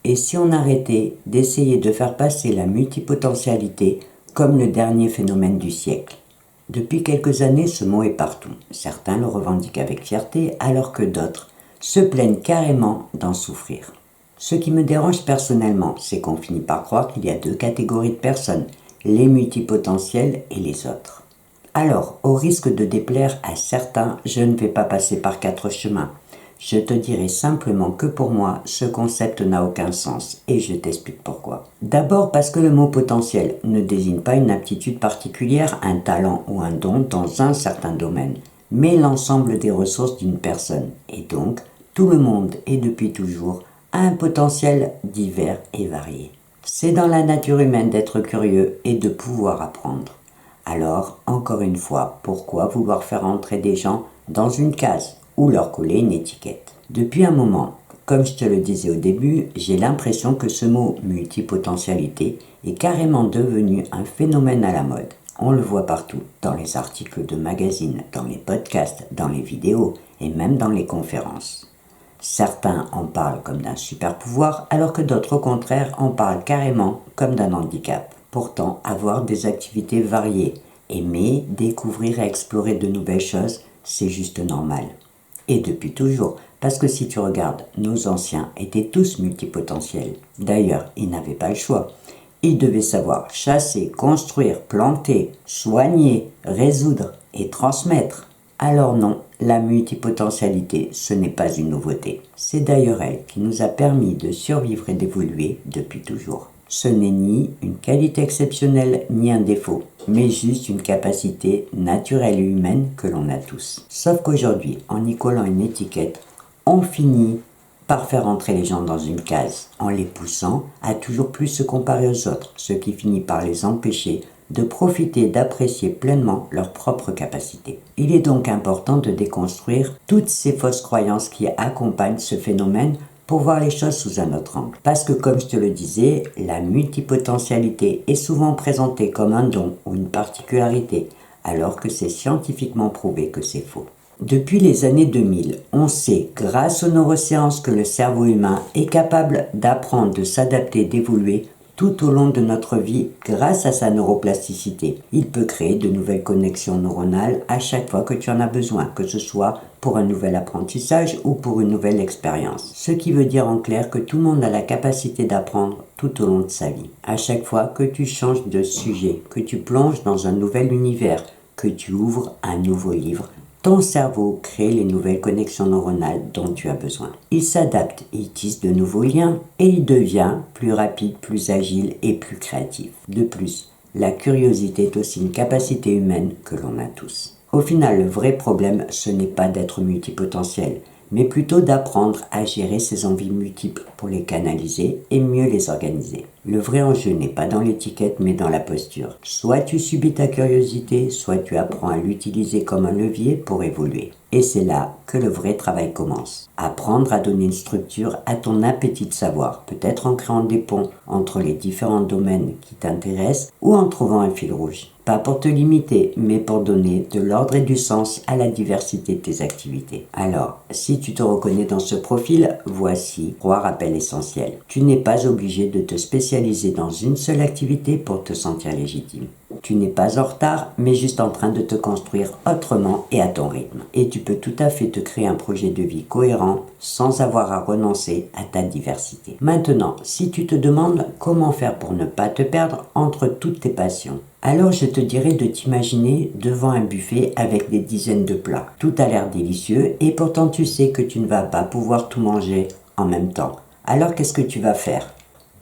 Et si on arrêtait d'essayer de faire passer la multipotentialité comme le dernier phénomène du siècle? Depuis quelques années, ce mot est partout. Certains le revendiquent avec fierté, alors que d'autres se plaignent carrément d'en souffrir. Ce qui me dérange personnellement, c'est qu'on finit par croire qu'il y a deux catégories de personnes, les multipotentiels et les autres. Alors, au risque de déplaire à certains, je ne vais pas passer par 4 chemins. Je te dirai simplement que pour moi, ce concept n'a aucun sens, et je t'explique pourquoi. D'abord parce que le mot potentiel ne désigne pas une aptitude particulière, un talent ou un don dans un certain domaine, mais l'ensemble des ressources d'une personne. Et donc, tout le monde et depuis toujours a un potentiel divers et varié. C'est dans la nature humaine d'être curieux et de pouvoir apprendre. Alors, encore une fois, pourquoi vouloir faire entrer des gens dans une case ou leur coller une étiquette? Depuis un moment, comme je te le disais au début, j'ai l'impression que ce mot multipotentialité est carrément devenu un phénomène à la mode. On le voit partout, dans les articles de magazines, dans les podcasts, dans les vidéos et même dans les conférences. Certains en parlent comme d'un super pouvoir, alors que d'autres au contraire en parlent carrément comme d'un handicap. Pourtant, avoir des activités variées, aimer, découvrir et explorer de nouvelles choses, c'est juste normal. Et depuis toujours, parce que si tu regardes, nos anciens étaient tous multipotentiels. D'ailleurs, ils n'avaient pas le choix. Ils devaient savoir chasser, construire, planter, soigner, résoudre et transmettre. Alors non, la multipotentialité, ce n'est pas une nouveauté. C'est d'ailleurs elle qui nous a permis de survivre et d'évoluer depuis toujours. Ce n'est ni une qualité exceptionnelle ni un défaut, mais juste une capacité naturelle et humaine que l'on a tous. Sauf qu'aujourd'hui, en y collant une étiquette, on finit par faire entrer les gens dans une case, en les poussant à toujours plus se comparer aux autres, ce qui finit par les empêcher de profiter et d'apprécier pleinement leurs propres capacités. Il est donc important de déconstruire toutes ces fausses croyances qui accompagnent ce phénomène pour voir les choses sous un autre angle. Parce que comme je te le disais, la multipotentialité est souvent présentée comme un don ou une particularité, alors que c'est scientifiquement prouvé que c'est faux. Depuis les années 2000, on sait, grâce aux neurosciences, que le cerveau humain est capable d'apprendre, de s'adapter, d'évoluer tout au long de notre vie grâce à sa neuroplasticité. Il peut créer de nouvelles connexions neuronales à chaque fois que tu en as besoin, que ce soit pour un nouvel apprentissage ou pour une nouvelle expérience. Ce qui veut dire en clair que tout le monde a la capacité d'apprendre tout au long de sa vie. À chaque fois que tu changes de sujet, que tu plonges dans un nouvel univers, que tu ouvres un nouveau livre, ton cerveau crée les nouvelles connexions neuronales dont tu as besoin. Il s'adapte, il tisse de nouveaux liens et il devient plus rapide, plus agile et plus créatif. De plus, la curiosité est aussi une capacité humaine que l'on a tous. Au final, le vrai problème, ce n'est pas d'être multipotentiel, mais plutôt d'apprendre à gérer ses envies multiples pour les canaliser et mieux les organiser. Le vrai enjeu n'est pas dans l'étiquette mais dans la posture. Soit tu subis ta curiosité, soit tu apprends à l'utiliser comme un levier pour évoluer. Et c'est là que le vrai travail commence. Apprendre à donner une structure à ton appétit de savoir, peut-être en créant des ponts entre les différents domaines qui t'intéressent ou en trouvant un fil rouge. Pas pour te limiter, mais pour donner de l'ordre et du sens à la diversité de tes activités. Alors, si tu te reconnais dans ce profil, voici 3 rappels essentiels. Tu n'es pas obligé de te spécialiser dans une seule activité pour te sentir légitime. Tu n'es pas en retard, mais juste en train de te construire autrement et à ton rythme. Et tu peux tout à fait te créer un projet de vie cohérent sans avoir à renoncer à ta diversité. Maintenant, si tu te demandes comment faire pour ne pas te perdre entre toutes tes passions, alors je te dirais de t'imaginer devant un buffet avec des dizaines de plats. Tout a l'air délicieux et pourtant tu sais que tu ne vas pas pouvoir tout manger en même temps. Alors qu'est-ce que tu vas faire?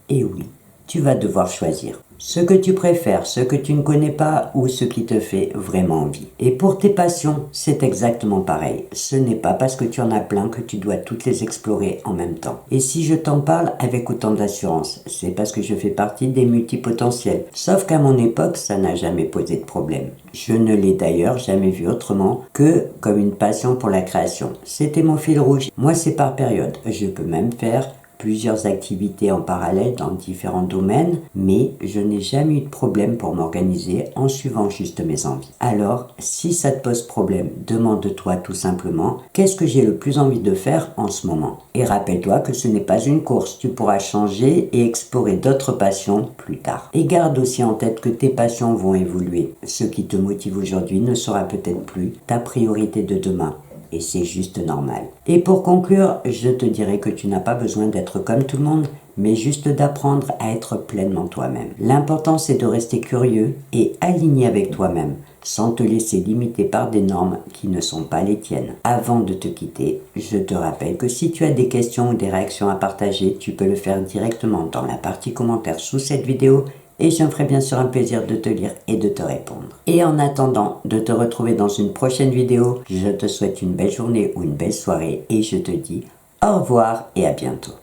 Et oui, tu vas devoir choisir ce que tu préfères, ce que tu ne connais pas ou ce qui te fait vraiment envie. Et pour tes passions, c'est exactement pareil. Ce n'est pas parce que tu en as plein que tu dois toutes les explorer en même temps. Et si je t'en parle avec autant d'assurance, c'est parce que je fais partie des multipotentiels. Sauf qu'à mon époque, ça n'a jamais posé de problème. Je ne l'ai d'ailleurs jamais vu autrement que comme une passion pour la création. C'était mon fil rouge. Moi, c'est par période. Je peux même faire plusieurs activités en parallèle dans différents domaines, mais je n'ai jamais eu de problème pour m'organiser en suivant juste mes envies. Alors, si ça te pose problème, demande-toi tout simplement qu'est-ce que j'ai le plus envie de faire en ce moment. Et rappelle-toi que ce n'est pas une course, tu pourras changer et explorer d'autres passions plus tard. Et garde aussi en tête que tes passions vont évoluer. Ce qui te motive aujourd'hui ne sera peut-être plus ta priorité de demain. Et c'est juste normal. Et pour conclure, je te dirais que tu n'as pas besoin d'être comme tout le monde, mais juste d'apprendre à être pleinement toi-même. L'important, c'est de rester curieux et aligné avec toi-même, sans te laisser limiter par des normes qui ne sont pas les tiennes. Avant de te quitter, je te rappelle que si tu as des questions ou des réactions à partager, tu peux le faire directement dans la partie commentaires sous cette vidéo, et je me ferai bien sûr un plaisir de te lire et de te répondre. Et en attendant de te retrouver dans une prochaine vidéo, je te souhaite une belle journée ou une belle soirée et je te dis au revoir et à bientôt.